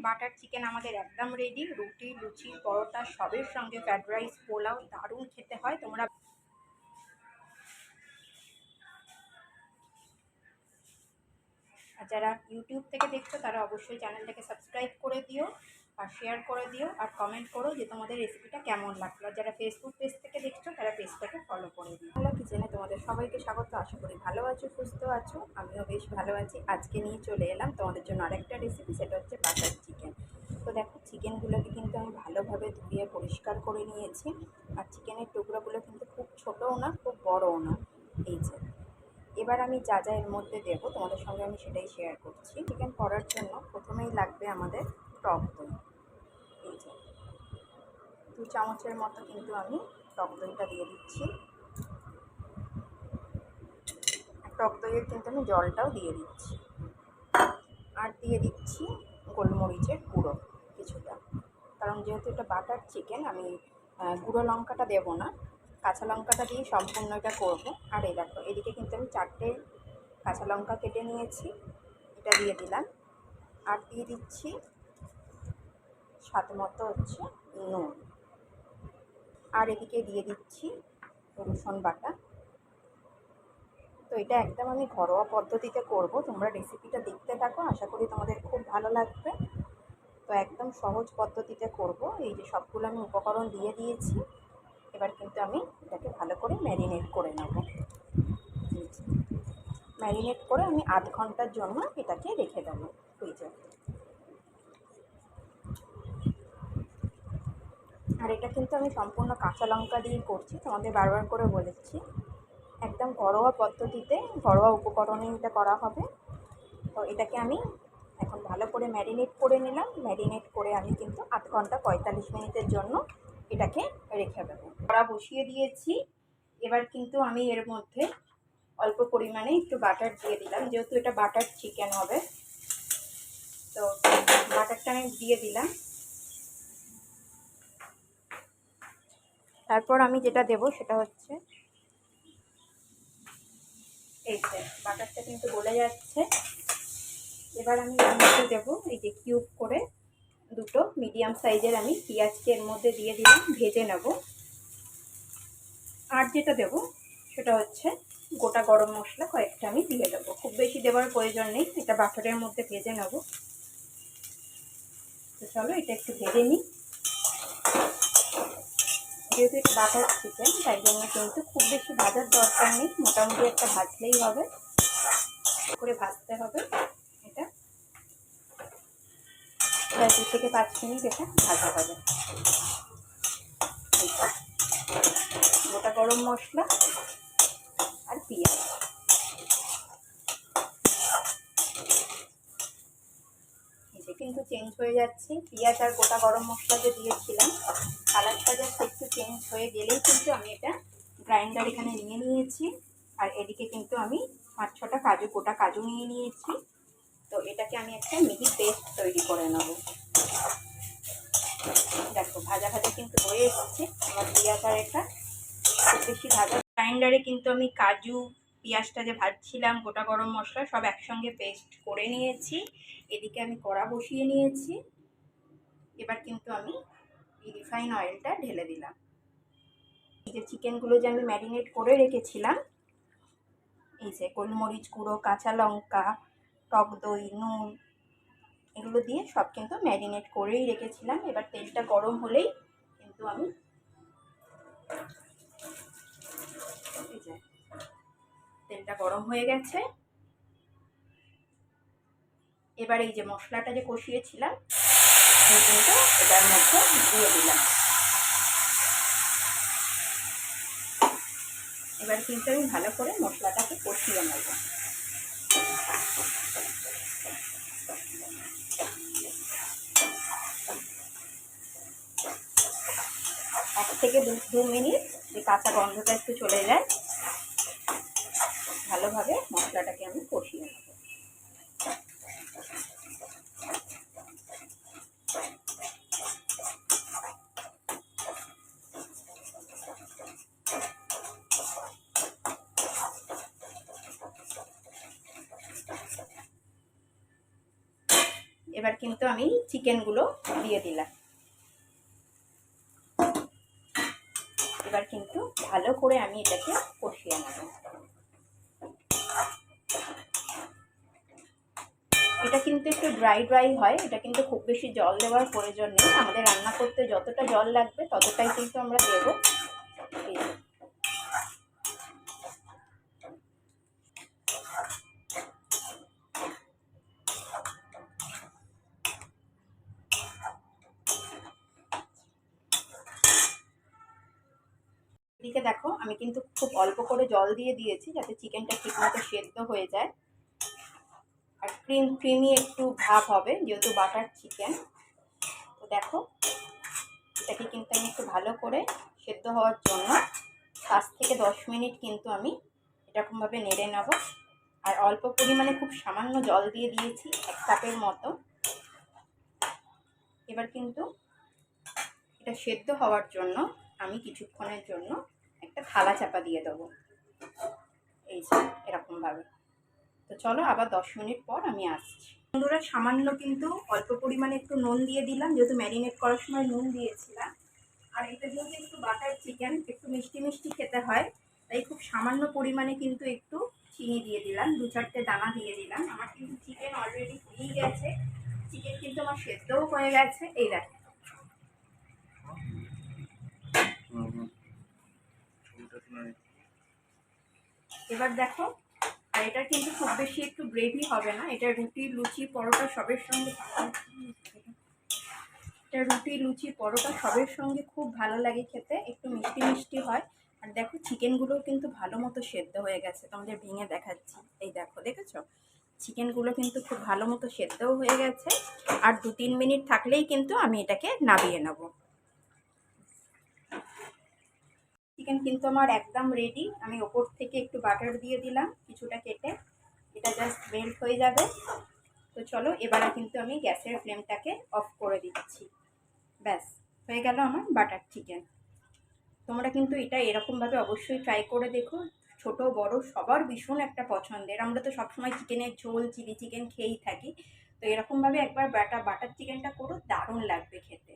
Butter chicken আমাদের একদম ready. রুটি, লুচি, পরোটা সবের সঙ্গে ফ্রাইড রাইস, পোলাও দারুণ খেতে হয়। তোমরা যারা ইউটিউব থেকে দেখছো তারা অবশ্যই চ্যানেলটাকে সাবস্ক্রাইব করে দিও আর শেয়ার করে দিও আর কমেন্ট করো যে তোমাদের রেসিপিটা কেমন লাগলো। আর যারা ফেসবুক পেজ থেকে দেখছো তারা পেজটাকে ফলো করে দিও। হ্যালো কিচেনে তোমাদের সবাইকে স্বাগত। আশা করি ভালো আছো, সুস্থ আছো। আমিও বেশ ভালো আছি। আজকে নিয়ে চলে এলাম তোমাদের জন্য আরেকটা রেসিপি, সেটা হচ্ছে বাটার চিকেন। তো দেখো, চিকেনগুলোকে কিন্তু আমি ভালোভাবে ধুয়ে পরিষ্কার করে নিয়েছি। আর চিকেনের টুকরোগুলো কিন্তু খুব ছোটও না, খুব বড়ও না। এই যে, এবার আমি যা যা এর মধ্যে দেবো তোমাদের সঙ্গে আমি সেটাই শেয়ার করছি। চিকেন করার জন্য প্রথমেই লাগবে আমাদের টক দই। এই যে 2 চামচের মতো কিন্তু আমি টক দইটা দিয়ে দিচ্ছি। টক দইয়ের কিন্তু আমি জলটাও দিয়ে দিচ্ছি। আর দিয়ে দিচ্ছি গোলমরিচের গুঁড়ো কিছুটা, কারণ যেহেতু এটা বাটার চিকেন আমি গুঁড়ো লঙ্কাটা দেবো না, কাঁচা লঙ্কাটা দিয়ে সম্পূর্ণ এটা করবো। আর এই দেখো, এদিকে কিন্তু আমি 4টে কাঁচা লঙ্কা কেটে নিয়েছি, এটা দিয়ে দিলাম। আর দিয়ে দিচ্ছি স্বাদ মতো হচ্ছে নুন। আর এদিকে দিয়ে দিচ্ছি রসুন বাটা। তো এটা একদম আমি ঘরোয়া পদ্ধতিতে করব, তোমরা রেসিপিটা দেখতে থাকো, আশা করি তোমাদের খুব ভালো লাগবে। তো একদম সহজ পদ্ধতিতে করব। এই যে সবগুলো আমি উপকরণ দিয়ে দিয়েছি। এবার কিন্তু আমি এটাকে ভালো করে ম্যারিনেট করে নেব। ম্যারিনেট করে আমি আধ ঘন্টার জন্য এটাকে রেখে দেবো ফ্রিজে। আর এটা কিন্তু আমি সম্পূর্ণ কাঁচা লঙ্কা দিয়ে করছি, তোমাদের বারবার করে বলেছি একদম ঘরোয়া পদ্ধতিতে, ঘরোয়া উপকরণে এটা করা হবে। তো এটাকে আমি এখন ভালো করে ম্যারিনেট করে নিলাম। ম্যারিনেট করে আমি কিন্তু আধ ঘন্টা 45 মিনিটের জন্য এটাকে রেখে দেবো। কড়া বসিয়ে দিয়েছি। এবার কিন্তু আমি এর মধ্যে অল্প পরিমাণে একটু বাটার দিয়ে দিলাম, যেহেতু এটা বাটার চিকেন হবে। তো বাটারটা আমি দিয়ে দিলাম। তারপর আমি যেটা দেব সেটা হচ্ছে, এই যে বাটারটা কিন্তু গলে যাচ্ছে। এবার আমি এর মধ্যে দেবো এই যে কিউব করে 2টো মিডিয়াম সাইজের আমি পেঁয়াজকে এর মধ্যে দিয়ে দিলাম, ভেজে নেব। আর যেটা দেব সেটা হচ্ছে গোটা গরম মশলা কয়েকটা আমি দিয়ে দেবো, খুব বেশি দেওয়ার প্রয়োজন নেই, এটা বাটারের মধ্যে ভেজে নেব। তো চলো এটা একটু ভেজে নিই। যেহেতু এটা বাটার চিকেন তাই জন্য কিন্তু খুব বেশি ভাজার দরকার নেই, মোটামুটি একটা ভাজলেই হবে, করে ভাজতে হবে। এটা প্রায় 2 থেকে 5 মিনিট এটা ভাজা হবে। গোটা গরম মশলা আর পেঁয়াজ, এটা কিন্তু চেঞ্জ হয়ে যাচ্ছে। পেঁয়াজ আর গোটা গরম মশলা যে দিয়েছিলাম, কালারটা জাস্ট একটু চেঞ্জ হয়ে গেলেই কিন্তু আমি এটা গ্রাইন্ডার এখানে নিয়ে নিয়েছি। আর এদিকে কিন্তু আমি 5-6টা কাজু, গোটা কাজু নিয়ে নিয়েছি। তো এটাকে আমি একটা মিহি পেস্ট তৈরি করে নেব। দেখো ভাজা ভাজা কিন্তু হয়ে এসেছে আমার পেঁয়াজ আর এটা, খুব বেশি ভাজা। গ্রাইন্ডারে কিন্তু আমি কাজু, পেঁয়াজটা যে ভাজছিলাম, গোটা গরম মশলা সব একসঙ্গে পেস্ট করে নিয়েছি। এদিকে আমি কড়া বসিয়ে নিয়েছি। এবার কিন্তু আমি রিফাইন অয়েলটা ঢেলে দিলাম। এই যে চিকেনগুলো যে আমি ম্যারিনেট করে রেখেছিলাম, এই যে গোলমরিচ গুঁড়ো, কাঁচা লঙ্কা, টক দই, নুন, এগুলো দিয়ে সব কিন্তু ম্যারিনেট করেই রেখেছিলাম। এবার তেলটা গরম হলেই কিন্তু আমি, এই যে তেলটা গরম হয়ে গেছে। এবার এই যে মশলাটা যে কষিয়েছিলাম কিন্তু এটার মধ্যে দিয়ে দিলাম। এবার কিন্তু আমি ভালো করে মশলাটাকে কষিয়ে নেব। 1 থেকে 2 মিনিট যে কাঁচা গন্ধটা একটু চলে যায়, ভালোভাবে মশলাটাকে আমি কষিয়ে নেব। এবার এবার কিন্তু আমি চিকেনগুলো দিয়ে দিলাম। এবার কিন্তু ভালো করে আমি এটাকে কষিয়ে নেব। এটা কিন্তু একটু ড্রাই ড্রাই হয়, এটা কিন্তু খুব বেশি জল দেওয়ার প্রয়োজন নেই। আমাদের রান্না করতে যতটা জল লাগবে ততটাই কিন্তু আমরা দেবো। এদিকে দেখো আমি কিন্তু খুব অল্প করে জল দিয়ে দিয়েছি যাতে চিকেনটা ঠিকমতো সেদ্ধ হয়ে যায়। আর ক্রিমি একটু ভাব হবে যেহেতু বাটার চিকেন। তো দেখো এটাকে কিন্তু আমি একটু ভালো করে সেদ্ধ হওয়ার জন্য 5 থেকে 10 মিনিট কিন্তু আমি এরকমভাবে নেড়ে নেব। আর অল্প পরিমাণে খুব সামান্য জল দিয়ে দিয়েছি, 1 কাপের মতো। এবার কিন্তু এটা সেদ্ধ হওয়ার জন্য আমি কিছুক্ষণের জন্য একটা থালা চাপা দিয়ে দেবো, এই যে এরকমভাবে। তো চলো আবার 10 মিনিট পর আমি আসছি। বন্ধুরা সামান্য কিন্তু অল্প পরিমাণে একটু নুন দিয়ে দিলাম, যেহেতু ম্যারিনেট করার সময় নুন দিয়েছিলাম। আর এটা যেহেতু একটু বাটার চিকেন, একটু মিষ্টি মিষ্টি খেতে হয়, তাই খুব সামান্য পরিমাণে কিন্তু একটু চিনি দিয়ে দিলাম, 2-4টে দানা দিয়ে দিলাম। আমার কিন্তু চিকেন অলরেডি হয়েই গেছে, চিকেন কিন্তু আমার সেদ্ধও হয়ে গেছে। এই দেখো এবার দেখো। আর এটা কিন্তু খুব বেশি একটু গ্রেভি হবে না, এটা রুটি লুচি পরোটা সবের সঙ্গে খুব ভালো লাগে খেতে, একটু মিষ্টি মিষ্টি হয়। আর দেখো চিকেনগুলো কিন্তু ভালো মতো সেদ্ধ হয়ে গেছে, তোমাদের ভেঙে দেখাচ্ছি। এই দেখো, দেখেছো চিকেনগুলো কিন্তু খুব ভালো মতো সেদ্ধও হয়ে গেছে। আর 2-3 মিনিট থাকলেই কিন্তু আমি এটাকে নামিয়ে নেব। চিকেন কিন্তু আমার একদম রেডি। আমি ওপর থেকে একটু বাটার দিয়ে দিলাম কিছুটা কেটে, এটা জাস্ট মেল্ট হয়ে যাবে। তো চলো এবারে কিন্তু আমি গ্যাসের ফ্লেমটাকে অফ করে দিচ্ছি। ব্যাস হয়ে গেল আমার বাটার চিকেন। তোমরা কিন্তু এটা এরকমভাবে অবশ্যই ট্রাই করে দেখো, ছোট বড় সবার ভীষণ একটা পছন্দের। আমরা তো সবসময় চিকেনের ঝোল চিলি চিকেন খেয়েই থাকি, তো এরকমভাবে একবার বাটার চিকেনটা করো, দারুণ লাগবে খেতে।